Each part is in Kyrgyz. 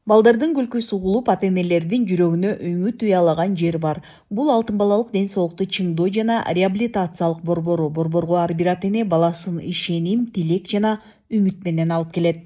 Балдардын күлкү сугулуп, ата-энелердин жүрөгүнө үмүт уялаган жер бар. Бул алтын балалык ден соолукту чыңдоо жана реабилитациялык борбору. Борборго ар бир ата-эне баласын ишеним, тилек жана үмүт менен алып келет.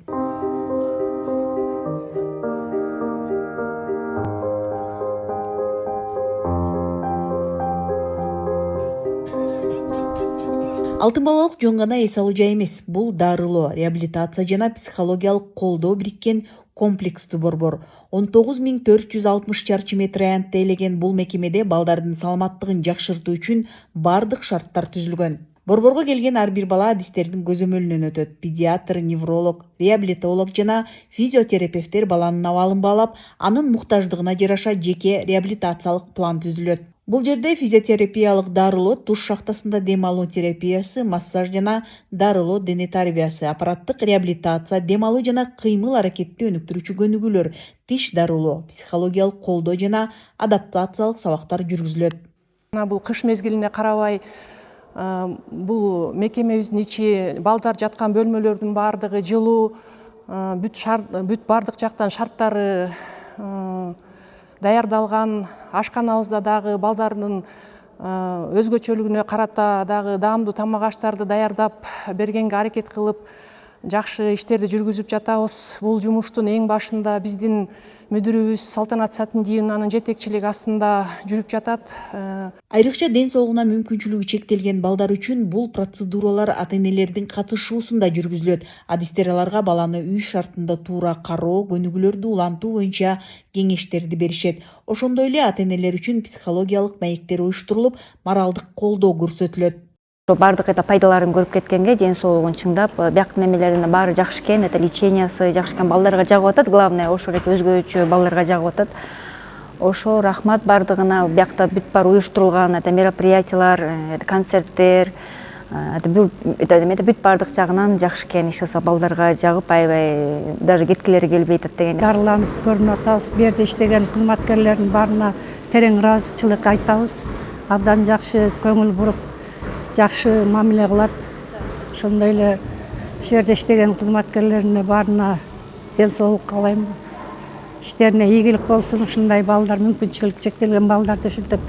Алтын балалык жөн гана эс алуу жай эмес. Бул дарылоо, реабилитация жана психологиялык колдоо бириккен комплекстүү борбор. 19.460 чарчы метр аянтты ээлеген бул мекемеде балдардын саламаттыгын жакшыртуу үчүн бардык шарттар түзүлгөн. Борборго келген ар бир бала адистердин көзөмөлүнөн өтөт. Педиатр, невролог, реабилитолог жана физиотерапевттер баланын абалын баалап, анын муктаждыгына жараша жеке реабилитациялык план түзүлөт. Бул жерде физиотерапиялык дарылоо, туш шахтасында дем алуу терапиясы, массаж жана дарылоо дене тарбиясы, аппараттык реабилитация, дем алуу жана кыймыл аракетти өнүктүрүүчү көнүгүүлөр, тиш дарылоо, психологиялык колдоо жана адаптациялык сабактар жүргүзүлөт. Бул кыш мезгилине карабай бул мекемебиздин ичи балдар жаткан бөлмөлөрдүн баардыгы жылуу, бүт баардык жактан шарттары даярдалган. Ашканабызда дагы балдардын өзгөчөлүгүнө карата дагы даамдуу тамак аштарды даярдап бергенге аракет кылып, жакшы иштерди жүргүзүп жатабыз. Бул жумуштун эң башында биздин мүдүрүбүз Салтанат Сатындиевнанын жетекчилиги астында жүрүп жатат. Айрыкча ден соолугуна мүмкүнчүлүгү чектелген балдар үчүн бул процедуралар ата-энелердин катышуусунда жүргүзүлөт. Адистер аларга баланы үй шартында туура кароо, көнүгүүлөрдү улантуу боюнча кеңештерди беришет. Ошондой эле ата-энелер үчүн психологиялык маектер уюштурулуп, моралдык колдоо көрсөтүлөт. Бардык пайдаларын көрүп кеткенге, ден соолугун чыңдап, биякты немелеринин баары жакшы экен, лечениясы жакшы экен, балдарга жагып атат, главное ошол эле өзгөчө балдарга жагып атат. Ошо рахмат бардыгына. Биякта бүт бар уюштурулган мероприятиялар, концерттер, бүт бардык жагынан жакшы экен. Иш кылса балдарга жагып, аябай даже кеткилери келбей атат деген. Дарыланып көрүнүп атабыз. Бу жерде иштеген кызматкерлердин баарына терең ыраазычылык айтабыз. Абдан жакшы көңүл буруп, жакшы мамиле кылат. Ошондой эле ушул жерде иштеген кызматкерлерине баарына ден соолук каалайм. Иштерине ийгилик болсун. Ушундай балдар, мүмкүнчүлүгү чектелген балдарды ушинтип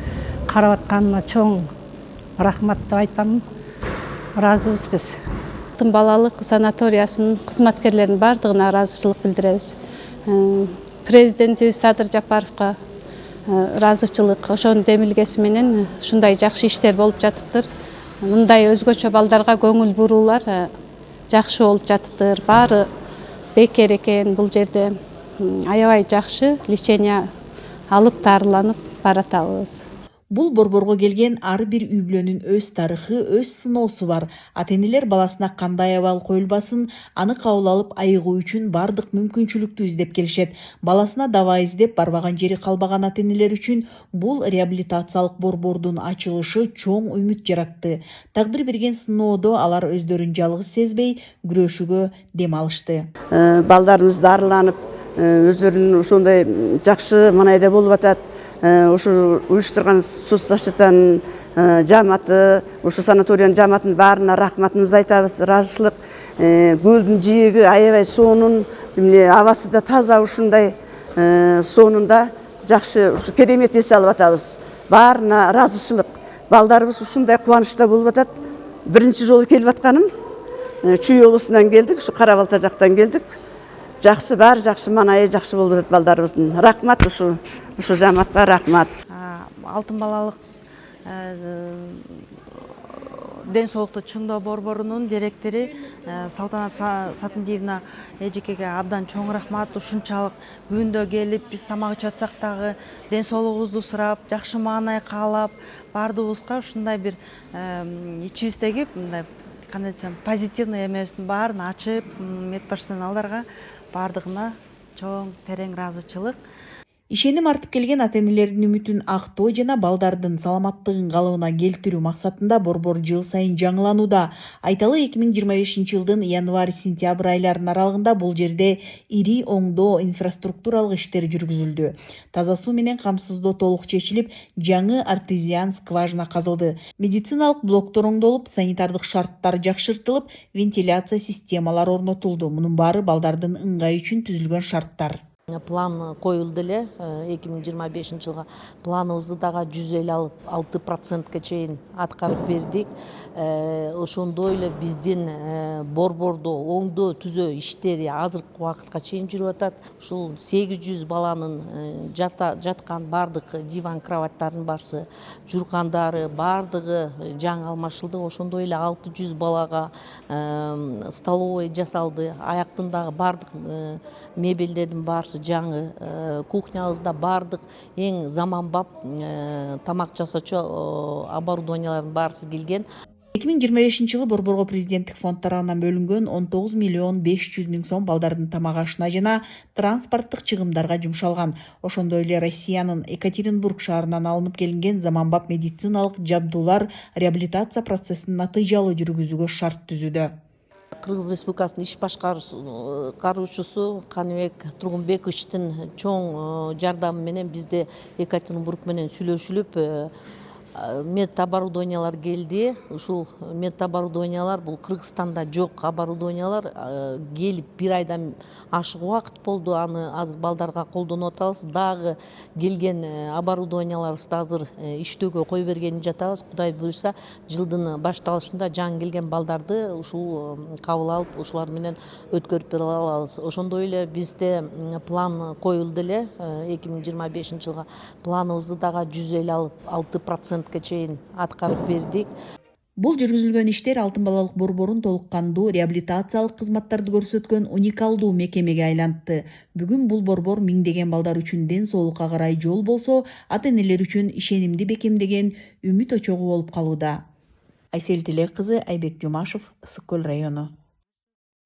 карап атканына чоң рахмат деп айтамын. Ыраазыбыз биз. Алтын балалык санаториясынын кызматкерлеринин бардыгына ыраазычылык билдиребиз. Президентибиз Садыр Жапаровго ыраазычылык. Ошонун демилгеси менен ушундай жакшы иштер болуп жатыптыр. Мындай өзгөчө балдарга көңүл буруулар жакшы болуп жатыптыр. Баары бекер экен. Бул жерде аябай жакшы лечение алып, дарыланып баратабыз. Бул борборго келген ар бир үй бүлөнүн өз тарыхы, өз сыноосу бар. Ата-энелер баласына кандай абал коюлбасын, аны кабыл алып айыгуу үчүн бардык мүмкүнчүлүктү издеп келишет. Баласына даваа издеп барбаган жери калбаган ата-энелер үчүн бул реабилитациялык борбордун ачылышы чоң үмүт жаратты. Тагдыр берген сыноодо алар өздөрүн жалгыз сезбей, күрөшүүгө дем алышты. Балдарыбыз дарыланып, өздөрүнүн ошондой жакшы манайда болуп атат. Ушу уюштурган соцзащитанын жааматы, ушу санаториянын жааматынын баарына рахматыбызды айтабыз. Ыраазычылык. Көлдүн жээги аябай сонун, абасы да таза, ушундай сонунда жакшы, ушу керемет эс алып атабыз. Баарына ыраазычылык. Балдарыбыз ушундай кубанычта болуп атат. Биринчи жолу келип атканым. Чүй облусунан келдик, ушу Кара Балта жактан келдик. Жакшы, баары жакшы, манайы жакшы болуп атат балдарыбыздын. Рахмат, ушу жааматка рахмат. Алтын балалык ден соолукту чыңдоо борборунун директори Салтанат Сатындиевна эжекеге абдан чоң рахмат. Ушунчалык күндө келип, биз тамак ичип атсак дагы ден соолугубузду сурап, жакшы маанай каалап, бардыгыбызга ушундай бир ичибиздеги мындай кандай десем, позитивный эмебиздин баарын ачып, медперсоналдарга бардыгына чоң терең ыраазычылык. Ишеним артып келген ата-энелердин үмүтүн актоо жана балдардын саламаттыгын калыбына келтирүү максатында борбор жыл сайын жаңыланууда. Айталы 2025 жылдын январь-сентябрь айларынын аралыгында бул жерде ири оңдоо инфраструктуралык иштер жүргүзүлдү. Таза суу менен камсыздоо толук чечилип, жаңы артезиан скважина казылды. Медициналык блоктор оңдолуп, санитардык шарттар жакшыртылып, вентиляция системалары орнотулду. Мунун баары балдардын ыңгайы үчүн түзүлгөн шарттар. план коюлду эле 2025 жылга планыбызды дагы 156%ка чейин аткарып бердик. Ошондой эле биздин борбордо оңдоо түзөө иштери азыркы убакытка чейин жүрүп атат. Ушул 800 баланын жаткан бардык диван кроваттардын барысы жургандары бардыгы жаңы алмашылды. Ошондой эле 600 балага столовый жасалды. Аяктындагы бардык мебелдердин баарысы жаңы. Кухнябызда бардык эң заманбап тамак жасоочу оборудованиялардын баарысы келген. 2025 жылы Борборго президенттик фонд тарабынан бөлүнгөн 19 миллион 500 миң сом балдардын тамак ашына жана транспорттук чыгымдарга жумшалган. Ошондой эле Россиянын Екатеринбург шаарынан алынып келинген заманбап медициналык жабдуулар реабилитация процессин натыйжалуу жүргүзүүгө шарт түзүүдө. Кыргыз Республикасынын иш башкаруучусу Каныбек Тургунбековичтин чоң жардамы менен бизде Екатеринбург менен сүйлөшүлүп медоборудованиялар келди. Ушул медоборудованиялар бул Кыргызстанда жок оборудованиялар келип 1 айдан ашык убакыт болду. Аны азыр балдарга колдонуп атабыз. Дагы келген оборудованияларыбызды азыр иштөөгө кое бергени жатабыз. Кудай буйрса, жылдын башталышында жаңы келген балдарды ушул кабыл алып, ушулар менен өткөрүп бере алабыз. Ошондой эле бизде план коюлду эле 2025 жылга планыбызды дагы 156% чейин аткарып бердик. Бул жүргүзүлгөн иштер Алтын балалык борборун толук кандуу реабилитациялык кызматтарды көрсөткөн уникалдуу мекемеге айлантты. Бүгүн бул борбор миңдеген балдар үчүн ден соолукка карай жол болсо, ата-энелер үчүн ишенимди бекемдеген үмүт очогу болуп калууда. Айсел Тилек кызы, Айбек Жумашев, Ысык Көл району.